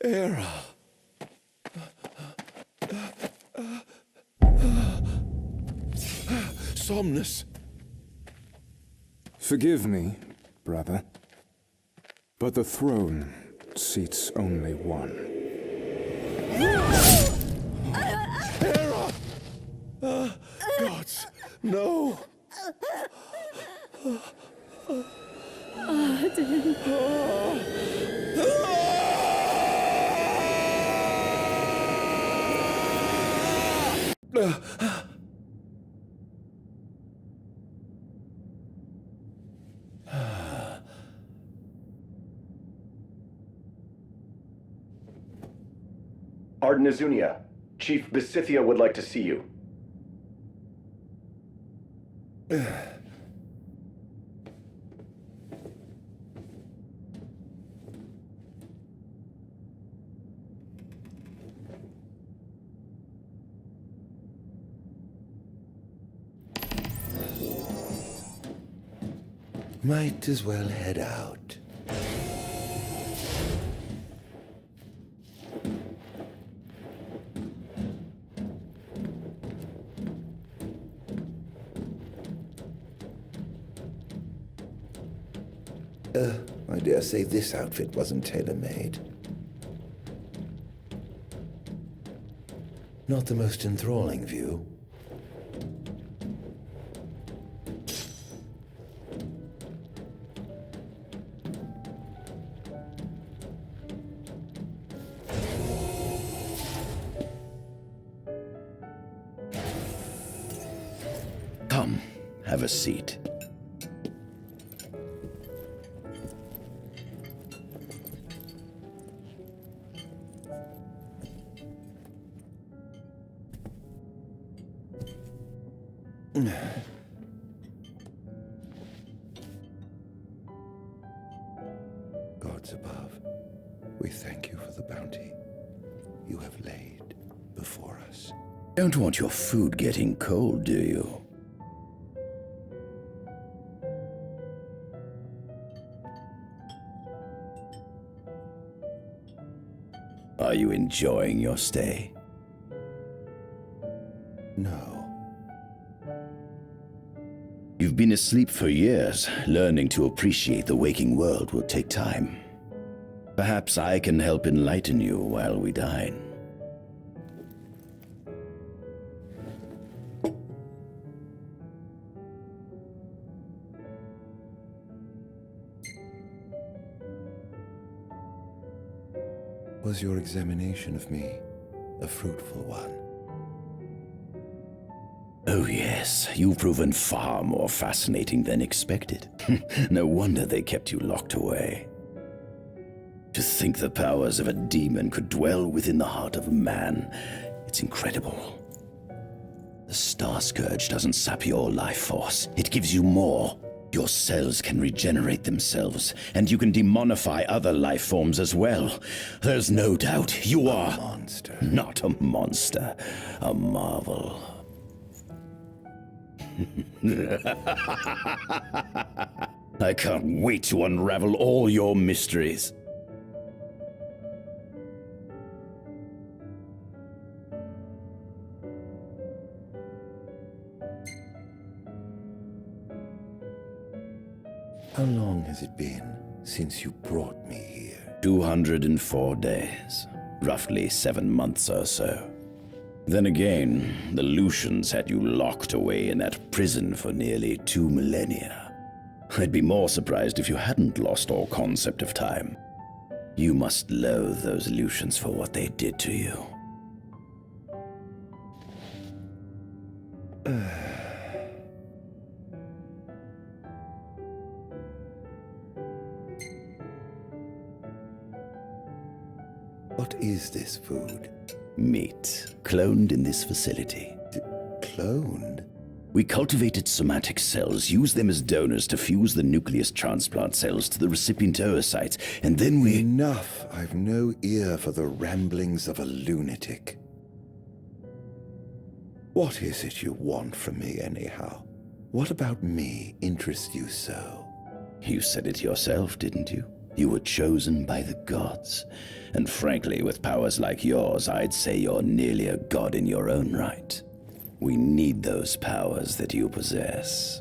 Era. Somnus. Forgive me, brother, but the throne seats only one. Era! Gods, no! Ardyn. Ardyn Lucis, Chief Besithia would like to see you. Might as well head out. I dare say this outfit wasn't tailor-made. Not the most enthralling view. Come, have a seat. Gods above, we thank you for the bounty you have laid before us. Don't want your food getting cold, do you? Are you enjoying your stay? No. You've been asleep for years. Learning to appreciate the waking world will take time. Perhaps I can help enlighten you while we dine. Was your examination of me a fruitful one? Oh yes, you've proven far more fascinating than expected. No wonder they kept you locked away. To think the powers of a demon could dwell within the heart of a man, it's incredible. The Star Scourge doesn't sap your life force, it gives you more. Your cells can regenerate themselves, and you can demonify other life forms as well. There's no doubt you are... A monster. Not a monster, a marvel. I can't wait to unravel all your mysteries. How long has it been since you brought me here? 204 days. Roughly 7 months or so. Then again, the Lucians had you locked away in that prison for nearly 2 millennia. I'd be more surprised if you hadn't lost all concept of time. You must loathe those Lucians for what they did to you. What is this food? Meat, cloned in this facility. Cloned? We cultivated somatic cells, used them as donors to fuse the nucleus transplant cells to the recipient oocytes, and then we... Enough! I've no ear for the ramblings of a lunatic. What is it you want from me, anyhow? What about me interests you so? You said it yourself, didn't you? You were chosen by the gods. And frankly, with powers like yours, I'd say you're nearly a god in your own right. We need those powers that you possess.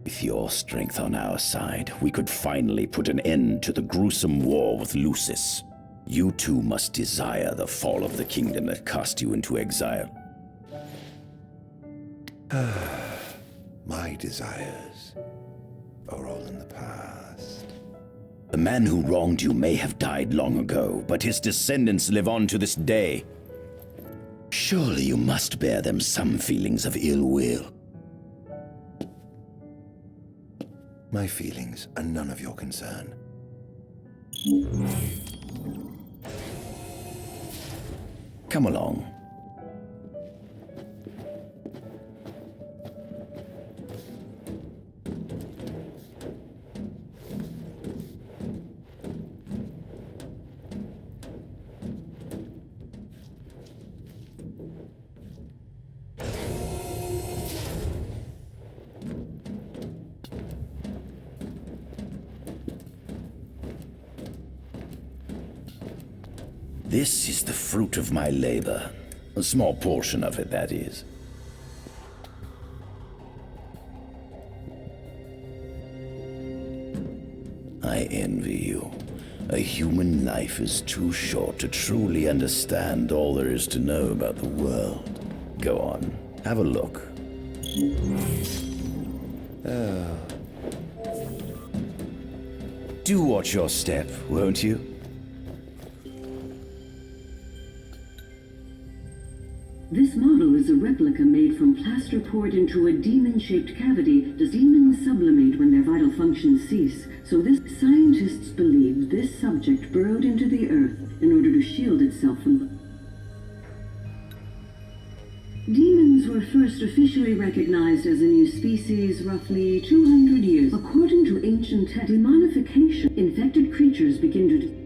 With your strength on our side, we could finally put an end to the gruesome war with Lucis. You too must desire the fall of the kingdom that cast you into exile. My desires are all in the past. The man who wronged you may have died long ago, but his descendants live on to this day. Surely you must bear them some feelings of ill will. My feelings are none of your concern. Come along. This is the fruit of my labor. A small portion of it, that is. I envy you. A human life is too short to truly understand all there is to know about the world. Go on, have a look. Do watch your step, won't you? This model is a replica made from plaster poured into a demon-shaped cavity. Does demons sublimate when their vital functions cease? So scientists believe this subject burrowed into the earth in order to shield itself from... Demons were first officially recognized as a new species roughly 200 years. According to ancient texts, demonification, infected creatures begin to...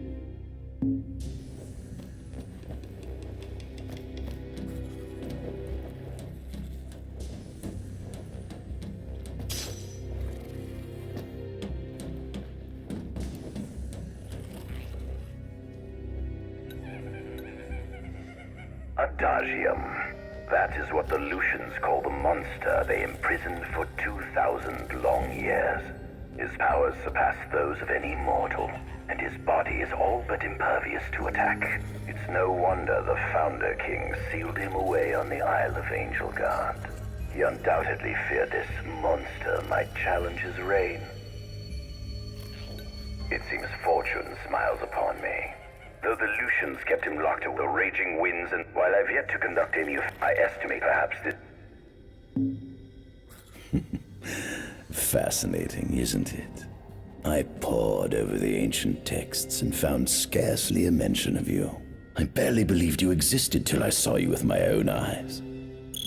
Adagium. That is what the Lucians call the monster they imprisoned for 2,000 long years. His powers surpass those of any mortal, and his body is all but impervious to attack. It's no wonder the Founder King sealed him away on the Isle of Angel Guard. He undoubtedly feared this monster might challenge his reign. It seems fortune smiles upon me. Though the Lucians kept him locked to the raging winds, and while I've yet to conduct any of, I estimate perhaps that... Fascinating, isn't it? I pored over the ancient texts and found scarcely a mention of you. I barely believed you existed till I saw you with my own eyes.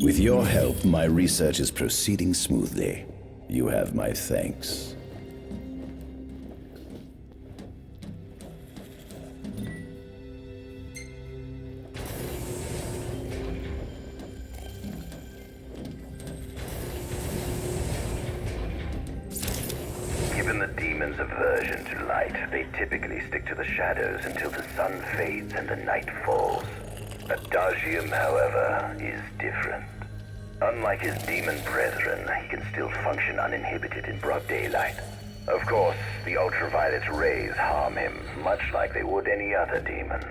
With your help, my research is proceeding smoothly. You have my thanks. Given the demon's aversion to light, they typically stick to the shadows until the sun fades and the night falls. Adagium, however, is different. Unlike his demon brethren, he can still function uninhibited in broad daylight. Of course, the ultraviolet rays harm him, much like they would any other demon.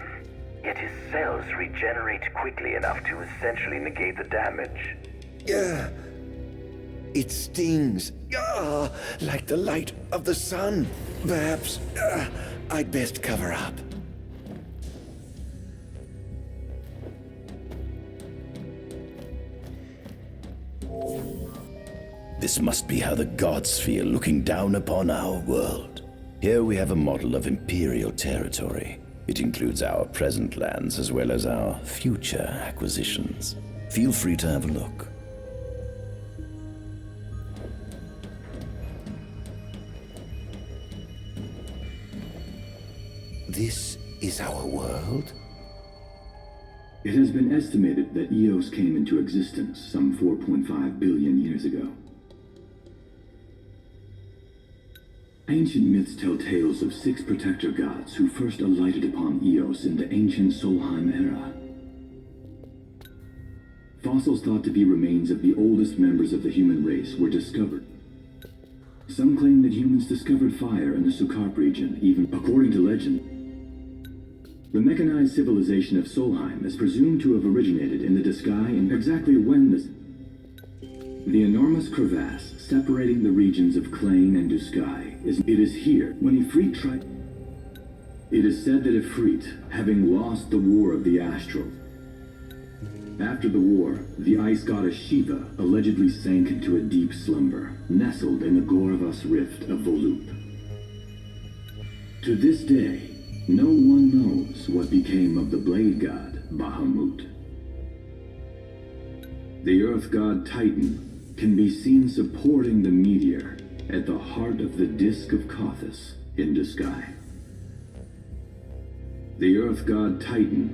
Yet his cells regenerate quickly enough to essentially negate the damage. Yeah. It stings. Like the light of the sun. Perhaps I'd best cover up. This must be how the gods feel looking down upon our world. Here we have a model of imperial territory. It includes our present lands as well as our future acquisitions. Feel free to have a look. This is our world? It has been estimated that Eos came into existence some 4.5 billion years ago. Ancient myths tell tales of 6 protector gods who first alighted upon Eos in the ancient Solheim era. Fossils thought to be remains of the oldest members of the human race were discovered. Some claim that humans discovered fire in the Sukarp region, even according to legend. The mechanized civilization of Solheim is presumed to have originated in the Disgaea, and exactly when the enormous crevasse separating the regions of Klain and Disgaea is here when Ifrit tried. It is said that Ifrit, having lost the war of the Astrals, after the war, the ice goddess Shiva allegedly sank into a deep slumber, nestled in the Goravas rift of Volute. To this day, no one knows what became of the blade god, Bahamut. The earth god Titan can be seen supporting the meteor at the heart of the disk of Kothis in Disgaea. The earth god Titan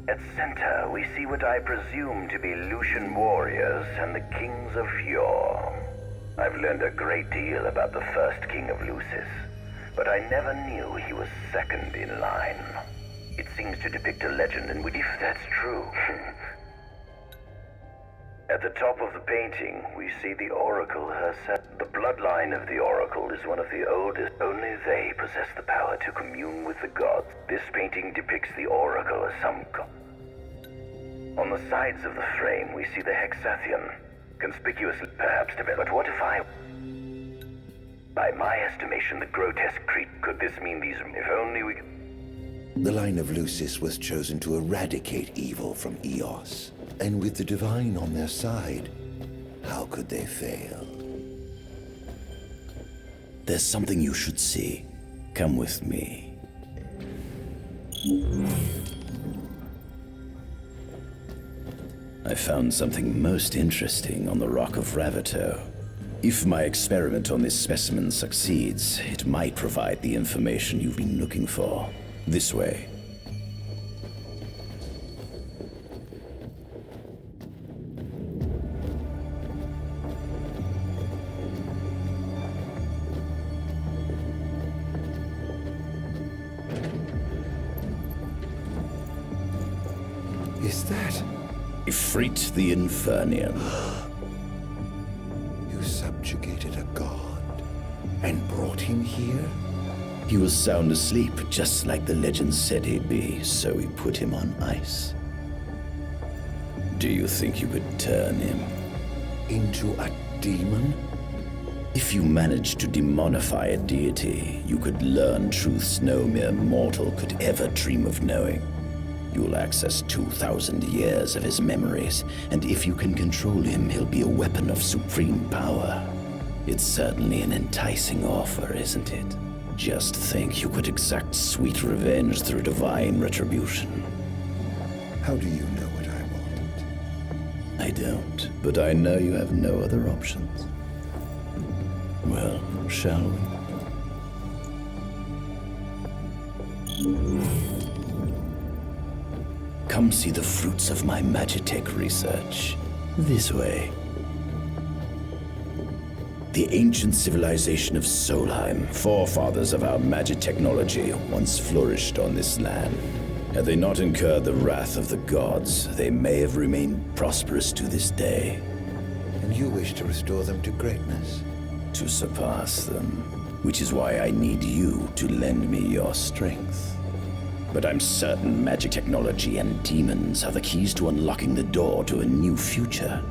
At center, we see what I presume to be Lucian warriors and the kings of yore. I've learned a great deal about the first king of Lucis, but I never knew he was second in line. It seems to depict a legend, and if that's true... At the top of the painting, we see the Oracle herself. The bloodline of the Oracle is one of the oldest. Only they possess the power to commune with the gods. This painting depicts the Oracle as some god. On the sides of the frame, we see the Hexathion, conspicuously perhaps developed. But what if I... By my estimation, the grotesque creep. Could this mean these... If only we... The line of Lucis was chosen to eradicate evil from Eos. And with the divine on their side, how could they fail? There's something you should see. Come with me. I found something most interesting on the Rock of Ravito. If my experiment on this specimen succeeds, it might provide the information you've been looking for. This way. Is that... Ifrit the Infernian. You subjugated a god and brought him here? He was sound asleep, just like the legend said he'd be, so we put him on ice. Do you think you could turn him Into a demon? If you managed to demonify a deity, you could learn truths no mere mortal could ever dream of knowing. You'll access 2,000 years of his memories, and if you can control him, he'll be a weapon of supreme power. It's certainly an enticing offer, isn't it? Just think you could exact sweet revenge through divine retribution. How do you know what I want? I don't, but I know you have no other options. Well, shall we? Come see the fruits of my Magitech research. This way. The ancient civilization of Solheim, forefathers of our magic technology, once flourished on this land. Had they not incurred the wrath of the gods, they may have remained prosperous to this day. And you wish to restore them to greatness? To surpass them, which is why I need you to lend me your strength. But I'm certain magic technology and demons are the keys to unlocking the door to a new future.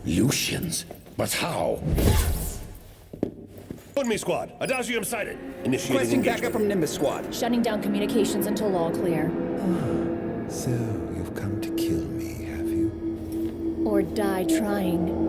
Lucians? But how? On me, squad. Adagium sighted. Initiating Requesting engagement. backup from Nimbus squad. Shutting down communications until all clear. So, you've come to kill me, have you? Or die trying.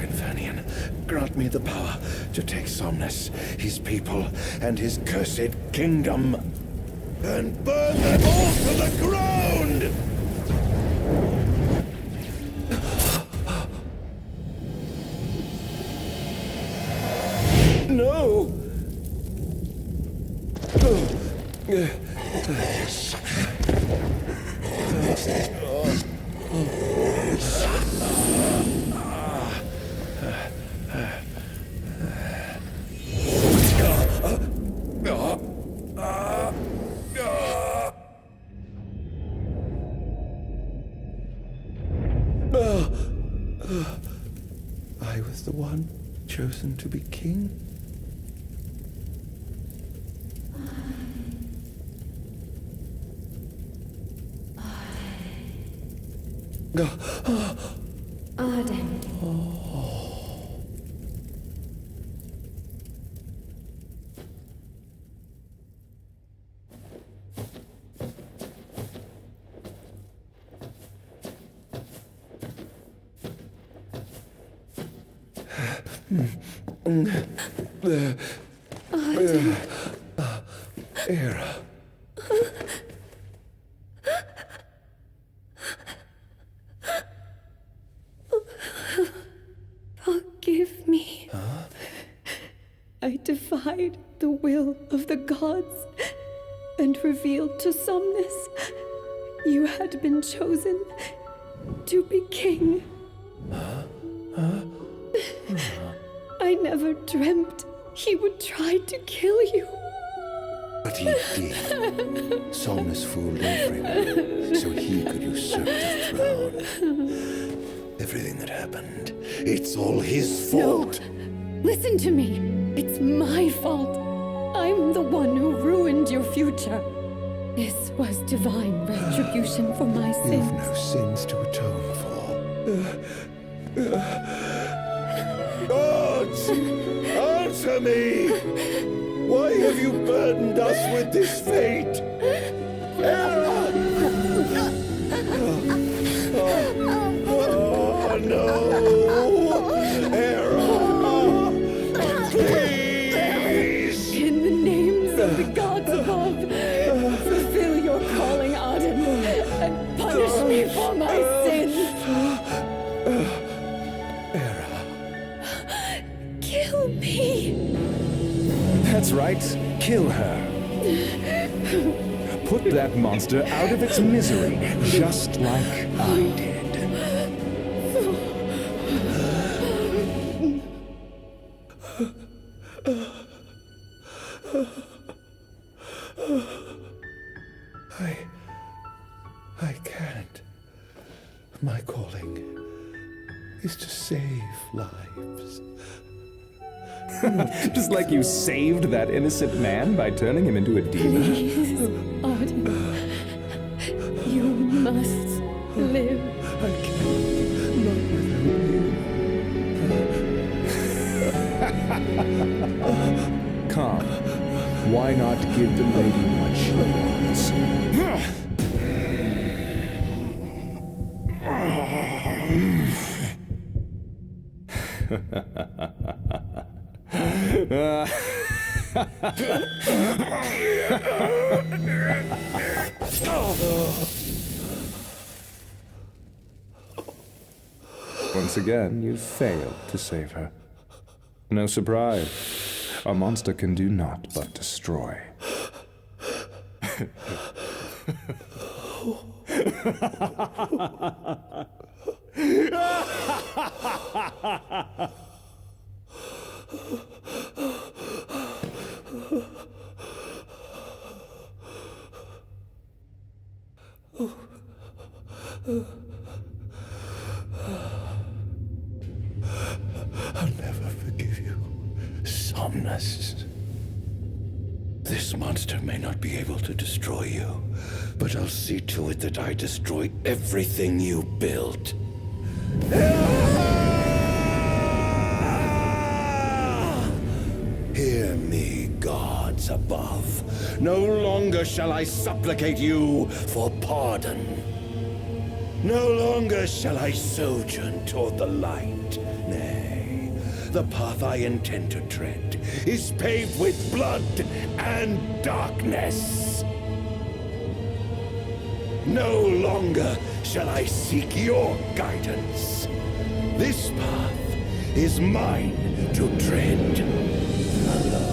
Infernian, grant me the power to take Somnus, his people, and his cursed kingdom, and burn them all to the ground! No! I was the one chosen to be king. Ardyn. Era. Forgive me. I defied the will of the gods and revealed to Somnus you had been chosen to be king. I never dreamt he would try to kill you. But he did. Somnus fooled everyone so he could usurp the throne. Everything that happened, it's all his fault. No. Listen to me. It's my fault. I'm the one who ruined your future. This was divine retribution for my sins. You've no sins to atone for. Gods! Answer me! Why have you burdened us with this fate? Oh no! Hera! Please! In the names of the gods above, fulfill your calling, Ardyn, and punish me for my sins. Hera. Kill me. That's right. Kill her. Put that monster out of its misery, just like I did. I can't. My calling is to save lives. Just like you saved that innocent man by turning him into a demon. Please, Ardyn. You must live. I can't. Not without you. Come. Why not give the lady what she wants? Once again, you failed to save her. No surprise. A monster can do naught but destroy. I'll never forgive you, Somnus. This monster may not be able to destroy you, but I'll see to it that I destroy everything you built. Hear me, gods above. No longer shall I supplicate you for pardon. No longer shall I sojourn toward the light. Nay, the path I intend to tread is paved with blood and darkness. No longer shall I seek your guidance. This path is mine to tread. alone.